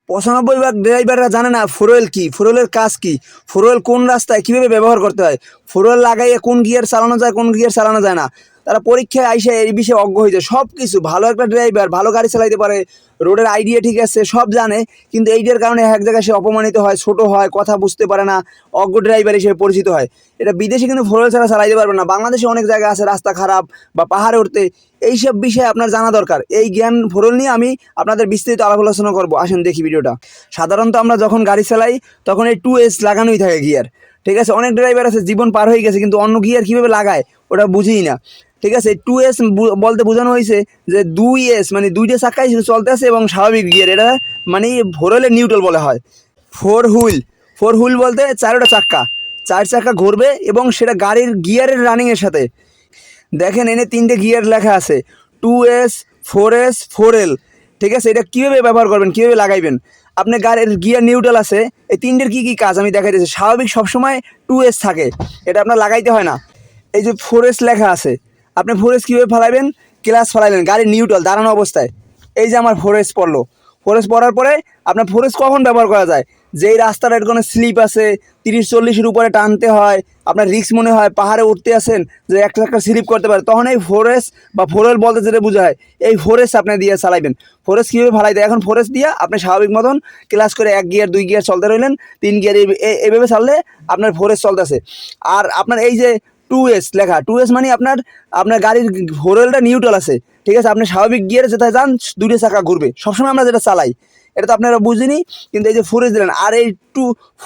95 ভাগ ড্রাইভাররা জানে না ফোর হুইল কি, ফোর হুইলের কাজ কি, ফোর হুইল কোন রাস্তায় কীভাবে ব্যবহার করতে হয়, ফোর হুইল লাগাইয়ে কোন গিয়ার চালানো যায় কোন গিয়ার চালানো যায় না। তারা পরীক্ষায় আইসে এই বিষয়ে অজ্ঞ হয়েছে। সব কিছু ভালো একটা ড্রাইভার ভালো গাড়ি চালাইতে পারে, রোডের আইডিয়া ঠিক আছে, সব জানে, কিন্তু এইটার কারণে এক জায়গায় সে অপমানিত হয়, ছোট হয়, কথা বুঝতে পারে না, অজ্ঞ ড্রাইভার হিসেবে পরিচিত হয়। এটা বিদেশে কিন্তু ফোর হুইল ছাড়া চালাইতে পারবে না। বাংলাদেশে অনেক জায়গা আছে রাস্তা খারাপ বা পাহাড়ে উঠতে, এইসব বিষয়ে আপনার জানা দরকার। এই জ্ঞান ফোর হুইল নিয়ে আমি আপনাদের বিস্তারিত আলাপ আলোচনা করবো। আসেন দেখি ভিডিওটা। সাধারণত আমরা যখন গাড়ি চালাই তখন এই 2S লাগানোই থাকে গিয়ার, ঠিক আছে। অনেক ড্রাইভার আছে জীবন পার হয়ে গেছে কিন্তু অন্য গিয়ার কীভাবে লাগায় ওটা বুঝিই না, ঠিক আছে। 2S বলতে বোঝানো হয়েছে যে 2S মানে দুইটা চাকাই চলতে আছে এবং স্বাভাবিক গিয়ার, এটা মানে ফোর হুইলের নিউট্রাল বলা হয়। ফোর হুইল, ফোর হুইল বলতে চারটা চাক্কা, চার চাক্কা ঘুরবে এবং সেটা গাড়ির গিয়ারের রানিংয়ের সাথে। দেখেন এনে 3টে গিয়ার লেখা আছে, 2S 4S 4L, ঠিক আছে। এটা কীভাবে ব্যবহার করবেন, কীভাবে লাগাইবেন। আপনার গাড়ির গিয়ার নিউট্রাল আছে, এই 3টের কী কী কাজ আমি দেখাই দিচ্ছি। স্বাভাবিক সবসময় 2S থাকে, এটা আপনার লাগাইতে হয় না। এই যে 4S লেখা আছে, আপনি 4S কীভাবে ফালাইবেন, ক্লাস ফালাইলেন গাড়ির নিউট্রাল দাঁড়ানো অবস্থায়। এই যে আমার 4S পড়লো, 4S পড়ার পরে আপনার 4S কখন ব্যবহার করা যায়, যেই রাস্তাটা কোনো স্লিপ আছে, 30-40-এর উপরে টানতে হয়, আপনার রিস্ক মনে হয়, পাহাড়ে উঠতে আসেন যে একটা স্লিপ করতে পারে, তখন এই 4S বা 4L বলতে যেটা বোঝায়, এই 4S আপনি দিয়ে চালাইবেন। 4S কীভাবে ফালাই দেয়, এখন 4S দিয়ে আপনি স্বাভাবিক মতন ক্লাস করে 1 গিয়ার 2 গিয়ার চলতে রইলেন, 3 গিয়ার এইভাবে চাললে আপনার 4S চলতেছে। আর আপনার এই যে 2S লেখা, 2S মানে আপনার আপনার গাড়ির ফোর হুইলটা নিউট্রাল আছে, ঠিক আছে। আপনি স্বাভাবিক গিয়ারে যেটা যান 2টা চাকা ঘুরবে সবসময়, আমরা যেটা চালাই এটা তো আপনারা বুঝিনি, কিন্তু এই যে 4S দিলেন। আর এই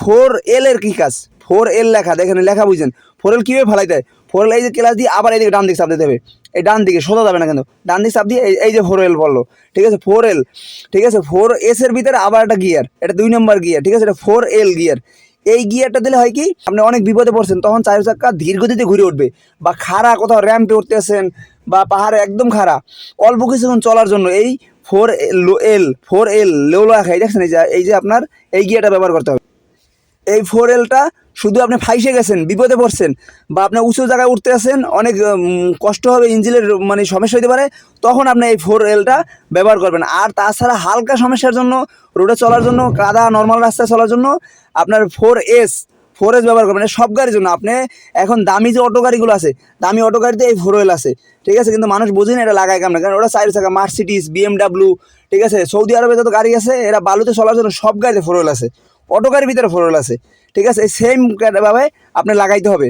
4L এর কী কাজ, 4L লেখা দেখেন, লেখা বুঝছেন। 4L কীভাবে ফালাই দেয়, 4L এই যে ক্লাস দিয়ে আবার এইদিকে ডান দিকে চাপ দিতে হবে, এই ডান দিকে সোজা যাবে না কিন্তু, ডান দিকে চাপ দিয়ে এই যে 4L বললো, ঠিক আছে। 4L, ঠিক আছে। 4S এর ভিতরে আবার একটা গিয়ার, এটা 2 নম্বর গিয়ার, ঠিক আছে। এটা 4L গিয়ার। এই গিয়ারটা দিলে হয় কি, আপনি অনেক বিপদে পড়ছেন, তখন 4 চাক্কা ধীর গতিতে ঘুরে উঠবে, বা খাড়া কোথাও র্যাম্পে উঠতে আসেন বা পাহাড়ে একদম খাড়া অল্প কিছুক্ষণ চলার জন্য এই 4L লো রাখা, দেখছেন এই যে আপনার এই গিয়ারটা ব্যবহার করতে হবে। এই 4Lটা শুধু আপনি ফাইসে গেছেন, বিপদে পড়ছেন, বা আপনার উঁচু জায়গায় উঠতে আসেন, অনেক কষ্ট হবে, ইঞ্জিনের মানে সমস্যা হতে পারে, তখন আপনি এই 4Lটা ব্যবহার করবেন। আর তাছাড়া হালকা সমস্যার জন্য, রোডে চলার জন্য, কাদা নর্মাল রাস্তায় চলার জন্য আপনার 4S ব্যবহার করবেন। সব গাড়ির জন্য আপনি এখন দামি যে অটো গাড়িগুলো আছে, দামি অটো গাড়িতে এই 4L আছে, ঠিক আছে। কিন্তু মানুষ বুঝেন এটা লাগায় কেমন, কারণ ওটা 4 চাকা, মার্সিডিজ, BMW, ঠিক আছে। সৌদি আরবে যত গাড়ি আছে এরা বালুতে চলার জন্য সব গাড়িতে 4L আছে, অটো গাড়ির ভিতরে 4L আছে, ঠিক আছে। এই সেম ভাবে আপনি লাগাইতে হবে।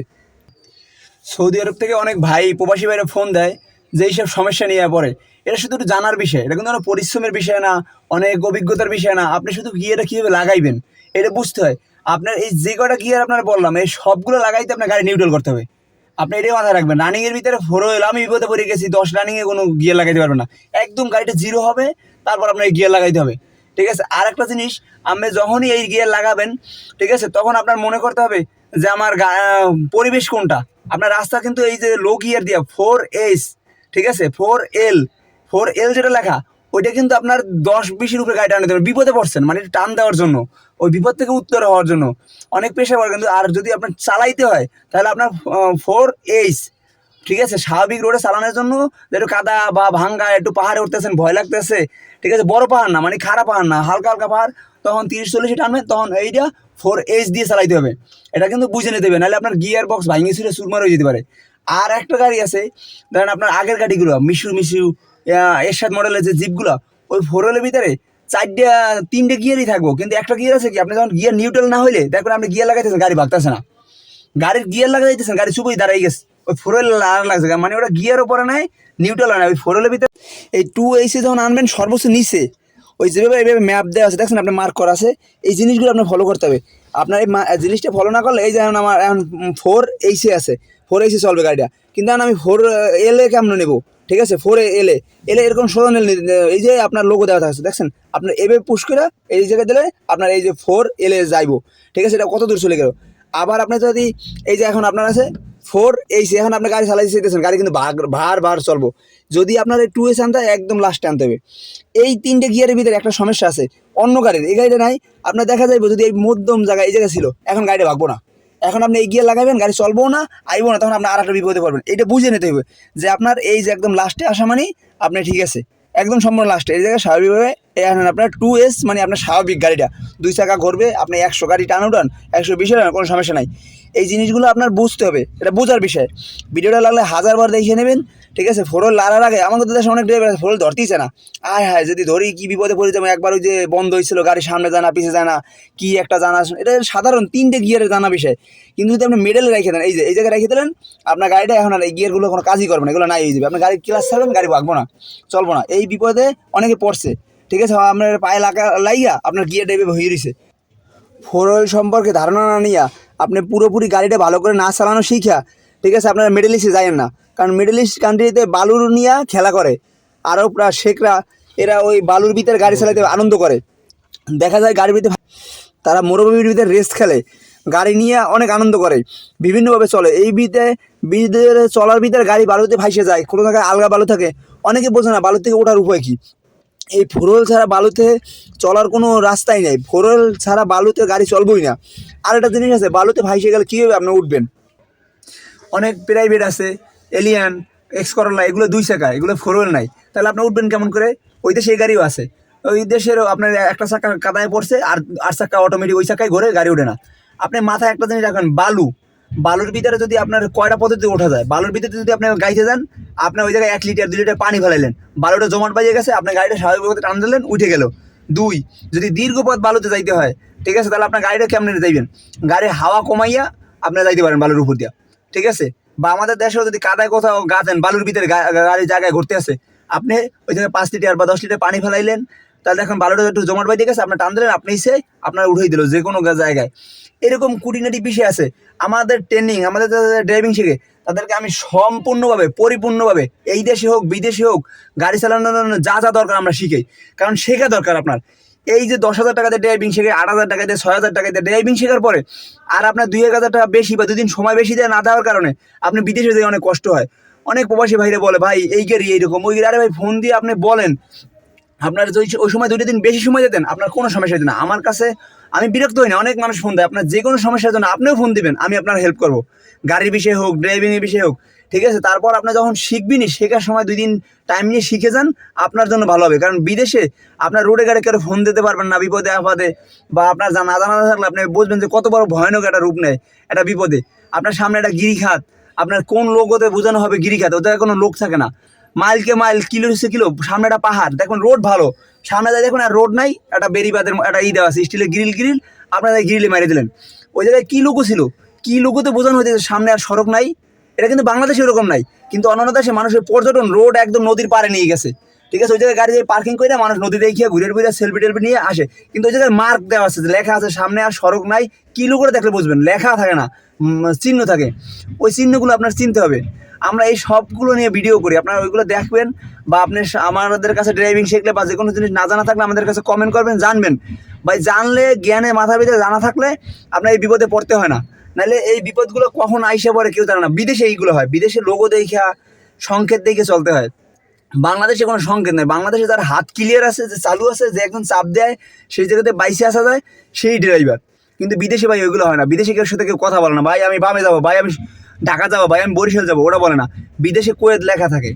সৌদি আরব থেকে অনেক ভাই প্রবাসী ভাইরা ফোন দেয় যে এইসব সমস্যা নিয়ে পড়ে। এটা শুধু একটু জানার বিষয়, এটা কিন্তু কোনো পরিশ্রমের বিষয় না, অনেক অভিজ্ঞতার বিষয় না। আপনি শুধু গিয়ারটা কীভাবে লাগাইবেন এটা বুঝতে হয়। আপনার এই যে কটা গিয়ার আপনার বললাম, এই সবগুলো লাগাইতে আপনার গাড়ি নিউট্রাল করতে হবে। আপনি এটাই মাথায় রাখবেন। রানিংয়ের ভিতরে 4L, আমি বিপদে পড়ে গেছি, 10 রানিংয়ে কোনো গিয়ার লাগাইতে পারবেন না, একদম গাড়িটা জিরো হবে, তারপর আপনার এই গিয়ার লাগাইতে হবে, ঠিক আছে। আর একটা জিনিস, আপনি যখনই এই গিয়ার লাগাবেন, ঠিক আছে, তখন আপনার মনে করতে হবে যে আমার পরিবেশ কোনটা। আপনার রাস্তা কিন্তু এই যে লো গিয়ার দিয়া 4S, ঠিক আছে, 4L যেটা লেখা, ওইটা কিন্তু আপনার 10-20-এর উপরে গাড়ি টানতে হবে, বিপদে পড়ছেন মানে টান দেওয়ার জন্য, ওই বিপদ থেকে উত্তর হওয়ার জন্য অনেক পেশাবার। কিন্তু আর যদি আপনার চালাইতে হয় তাহলে আপনার 4S, ঠিক আছে, স্বাভাবিক রোডে চালানোর জন্য, একটু কাদা বা ভাঙ্গা, একটু পাহাড়ে উঠতেছেন, ভয় লাগতেছে, ঠিক আছে, বড় পাহাড় না মানে খারাপ পাহাড় না, হালকা হালকা পাহাড়, তখন 30-40-এ টানবেন, তখন এইটা 4S দিয়ে চালাইতে হবে। এটা কিন্তু বুঝে নিতে হবে, নাহলে আপনার গিয়ার বক্স ভাঙে ছিঁড়ে চুরমার হয়ে যেতে পারে। আর একটা গাড়ি আছে, ধরেন আপনার আগের গাড়িগুলো মিশু এরশাদ মডেলের যে জিপগুলো, ওই 4L-এর ভিতরে 3টে গিয়ারই থাকবো, কিন্তু একটা গিয়ার আছে কি, আপনি যখন গিয়ার নিউট্রাল না হইলে দেখবেন আপনি গিয়ার লাগাইতেছেন, গাড়ি ভাগতেছে না, গাড়ির গিয়ার লাগাইতেছেন, গাড়ি চুপই দাঁড়াই গেছে, ওই 4L লাগছে, মানে ওটা গিয়ার ওপরে নাই, নিউট্রাল হয় না, ওই 4L-এর ভিতরে। এই 2S যখন আনবেন সর্বোচ্চ নিচে ওই যেভাবে এইভাবে ম্যাপ দেওয়া আছে, দেখছেন আপনার মার্ক করা আছে, এই জিনিসগুলো আপনার ফলো করতে হবে। আপনার এই জিনিসটা ফলো না করলে, এই যে আমার এখন 4S আছে, 4S চলবে গাড়িটা, কিন্তু এখন আমি 4L-এ কেমন নেবো, ঠিক আছে। 4L-এ এরকম সোজা এই যে আপনার লোগো দেওয়া থাকছে, দেখছেন আপনার এভাবে পুশ করে এই জায়গায় দিলে আপনার এই যে 4L-এ যাইবো, ঠিক আছে। এটা কত দূর চলে গেল। আবার আপনি যদি এই যে এখন আপনার আছে 4S, এখন আপনি গাড়ি চালাইতে চাইতেছেন, গাড়ি কিন্তু ভার চলবো, যদি আপনার এই 2S আনতে হয় একদম লাস্টে আনতে হবে। এই 3টে গিয়ারের ভিতরে একটা সমস্যা আছে অন্য গাড়ির, এই গাড়িটা নাই। আপনার দেখা যাইব যদি এই মধ্যম জায়গায় এই জায়গায় ছিল, এখন গাড়িটা ভাগবো না, এখন আপনি এই গিয়ার লাগাবেন, গাড়ি চলবো না, আইবো না, তখন আপনি আর একটা বিপদে পড়বেন। এটা বুঝে নিতে হবে যে আপনার এই যে একদম লাস্টে আসা মানে আপনি ঠিক আছে, একদম সম্পূর্ণ লাস্টে এই জায়গায় স্বাভাবিকভাবে এখন আপনার 2S মানে আপনার স্বাভাবিক গাড়িটা 2 চাকা ঘুরবে, আপনি 100 গাড়ি টান উঠান, 120 টান, কোনো সমস্যা নাই। এই জিনিসগুলো আপনার বুঝতে হবে, এটা বোঝার বিষয়। ভিডিওটা লাগলে 1000 বার দেখিয়ে নেবেন, ঠিক আছে। ফোরল লাগার আগে আমাদের দেশে অনেক ড্রাইভার আছে ফোরল ধরতেইছে না। আয় হায় যদি ধরি কি বিপদে পড়ে যাবো। একবার ওই যে বন্ধ হয়েছিল, গাড়ি সামনে যায় না পিছে যায় না, কি একটা জানা, এটা সাধারণ 3টে গিয়ারের জানা বিষয়। কিন্তু যদি আপনি মেডেলে রেখে দেন, এই যে এই জায়গায় রেখে দিলেন, আপনার গাড়িটা এখন আর এই গিয়ারগুলো কোনো কাজই করবে না, এগুলো নাই হয়ে যাবে। আপনার গাড়ির ক্লাস ছাড়বেন, গাড়ি ভাগবো না, চলবো না। এই বিপদে অনেকে পড়ছে, ঠিক আছে। আপনার পায়ে লাইয়া আপনার গিয়ার ডেবে হয়ে রয়েছে। ফোর হুইল সম্পর্কে ধারণা না নিয়া আপনি পুরোপুরি গাড়িটা ভালো করে না চালানো শিখা, ঠিক আছে, আপনারা মিডল ইস্টে যাবেন না। কারণ মিডল ইস্ট কান্ট্রিতে বালুর নিয়ে খেলা করে, আরবরা শেখরা, এরা ওই বালুর ভিতরে গাড়ি চালাতে আনন্দ করে। দেখা যায় গাড়ির ভিতরে তারা মরুভূমির ভিতরে রেস খেলে, গাড়ি নিয়ে অনেক আনন্দ করে, বিভিন্নভাবে চলে। এই ভিতরে চলার ভিতরে গাড়ি বালুতে ভাসে যায়, কোনো জায়গায় আলগা বালু থাকে, অনেকে বোঝে না বালু থেকে ওঠার উপায় কী। এই ফোর হুইল ছাড়া বালুতে চলার কোনো রাস্তাই নেই, ফোর হুইল ছাড়া বালুতে গাড়ি চলবই না। আর একটা জিনিস আছে, বালুতে ভাসে গেলে কীভাবে আপনি উঠবেন। অনেক প্রাইভেট আছে, এলিয়ান, এক্স করোলা, এগুলো 2 চাকা, এগুলো ফোর হুইল নাই, তাহলে আপনি উঠবেন কেমন করে। ওই দেশে এই গাড়িও আছে, ওই দেশেরও আপনার একটা চাকা কাদায় পড়ছে, আর 8 চাকা অটোমেটিক ওই চাকায় ঘোরে, গাড়ি ওঠে না। আপনি মাথায় একটা জিনিস রাখবেন, বালুর ভিতরে যদি আপনার কয়টা পদ্ধতি ওঠা যায়। বালুর ভিতরে যদি আপনি গাইতে যান, আপনার ওই জায়গায় 1 লিটার 2 লিটার পানি ফেলাইলেন, বালুটা জমাট বাজিয়ে গেছে, আপনার গাড়িটা স্বাভাবিকভাবে টান দিলেন, উঠে গেল। 2, যদি দীর্ঘ পথ বালুতে যাইতে হয়, ঠিক আছে, তাহলে আপনার গাড়িটা কেমনে যাইবেন, গাড়ির হাওয়া কমাইয়া আপনারা যাইতে পারেন বালুর উপর দিয়া, ঠিক আছে। বা আমাদের দেশেও যদি কাদায় কোথাও গাছেন, বালুর ভিতরে গাড়ির জায়গায় ঘুরতে আছে, আপনি ওই জায়গায় 5 লিটার বা 10 লিটার পানি ফেলাইলেন, তাহলে এখন বালুটা একটু জমাট বাজিয়ে গেছে, আপনার টান দিলেন, আপনি সে আপনার উঠেই দিল যে কোনো জায়গায়। এরকম কুটিনাটি বিষয় আছে। আমাদের ট্রেনিং, আমাদের ড্রাইভিং শিখে তাদেরকে আমি সম্পূর্ণভাবে পরিপূর্ণভাবে এই দেশে হোক বিদেশে হোক গাড়ি চালানোর যা যা দরকার আমরা শিখি। কারণ শেখা দরকার আপনার। এই যে 10,000 টাকা দিয়ে ড্রাইভিং শেখে, 8,000 টাকা দিয়ে, 6,000 টাকা দিয়ে ড্রাইভিং শেখার পরে আর আপনার 2-1,000 টাকা বেশি বা 2 দিন সময় বেশি দেওয়া না দেওয়ার কারণে আপনি বিদেশে যেয়ে অনেক কষ্ট হয়। অনেক প্রবাসী ভাইরে বলে, ভাই এই গাড়ি এইরকম ওই গাড়ি, আরে ভাই ফোন দিয়ে আপনি বলেন, আপনার যদি ওই সময় 2 দিন বেশি সময় দিতেন, আপনার কোনো সমস্যা হতো না। আমার কাছে আমি বিরক্ত হই না, অনেক মানুষ ফোন দেয়, আপনার যে কোনো সমস্যার জন্য আপনিও ফোন দিবেন, আমি আপনার হেল্প করবো, গাড়ির বিষয়ে হোক, ড্রাইভিংয়ের বিষয়ে হোক, ঠিক আছে। তারপর আপনি যখন শিখবিনি, শেখার সময় 2 দিন টাইম নিয়ে শিখে যান, আপনার জন্য ভালো হবে। কারণ বিদেশে আপনার রোডে গাড়ি কেউ ফোন দিতে পারবেন না বিপদে আপদে, বা আপনার না জানা থাকলে আপনি বুঝবেন যে কত বড় ভয়ানক একটা রূপ নেয় একটা বিপদে। আপনার সামনে একটা গিরিখাত, আপনার কোন লোক ওতে বোঝানো হবে গিরিখাত, ওদের কোনো লোক থাকে না, মাইলকে মাইল, কিলো সে কিলো, সামনে একটা পাহাড়, দেখুন রোড ভালো, সামনে যায় দেখুন আর রোড নাই, একটা বেরিবাদের একটা দেওয়া আছে স্টিলের গ্রিল, আপনারা গ্রিলে মেরে দিলেন। ওই জায়গায় কী লোকও ছিল, কী লোকোতে বোঝানো হয়েছে সামনে আর সড়ক নাই। এটা কিন্তু বাংলাদেশে এরকম নাই, কিন্তু অন্যান্য দেশে মানুষের পর্যটন রোড একদম নদীর পাড়ে নিয়ে গেছে, ঠিক আছে। ওই জায়গায় গাড়ি পার্কিং করে মানুষ নদী দেখিয়ে ঘুরে ঘুরে সেলফি টেলফি নিয়ে আসে, কিন্তু ওই জায়গায় মার্ক দেওয়া আছে, লেখা আছে সামনে আর সড়ক নাই। কী লোক করে দেখলে বুঝবেন, লেখা থাকে না, চিহ্ন থাকে, ওই চিহ্নগুলো আপনার চিনতে হবে। আমরা এই সবগুলো নিয়ে ভিডিও করি, আপনারা ওইগুলো দেখবেন। বা আপনি আমাদের কাছে ড্রাইভিং শিখলে বা যে কোনো জিনিস না জানা থাকলে আমাদের কাছে কমেন্ট করবেন, জানবেন। ভাই জানলে, জ্ঞানে মাথার ভিতরে জানা থাকলে আপনার এই বিপদে পড়তে হয় না। নাহলে এই বিপদগুলো কখন আইসে পড়ে কেউ জানে না। বিদেশে এইগুলো হয়, বিদেশে লোগো দেখা, সংকেত দেখে চলতে হয়। বাংলাদেশে কোনো সংকেত নেই। বাংলাদেশে যার হাত ক্লিয়ার আছে, যে চালু আছে, যে একদম চাপ দেয় সেই জায়গাতে বাইসে আসা যায়, সেই ড্রাইভার। কিন্তু বিদেশে ভাই ওইগুলো হয় না। বিদেশে কেউ সাথে কেউ কথা বলে না, ভাই আমি বামে যাবো, ভাই আমি ঢাকা যাবো, ভাই আমি বরিশাল যাবো, ওটা বলে না। বিদেশে কুয়েত লেখা থাকে,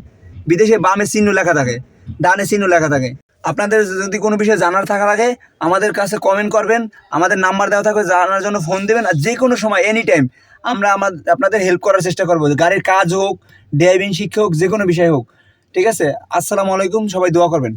বিদেশে বামে চিহ্ন লেখা থাকে, ডানে চিহ্ন লেখা থাকে। আপনাদের যদি কোনো বিষয়ে জানার থাকা লাগে আমাদের কাছে কমেন্ট করবেন, আমাদের নাম্বার দেওয়া থাকবে, জানার জন্য ফোন দেবেন। আর যে কোনো সময় এনি টাইম আমরা আপনাদের হেল্প করার চেষ্টা করবো, গাড়ির কাজ হোক, ড্রাইভিং শিক্ষা হোক, যে কোনো বিষয় হোক, ঠিক আছে। আসসালামু আলাইকুম, সবাই দোয়া করবেন।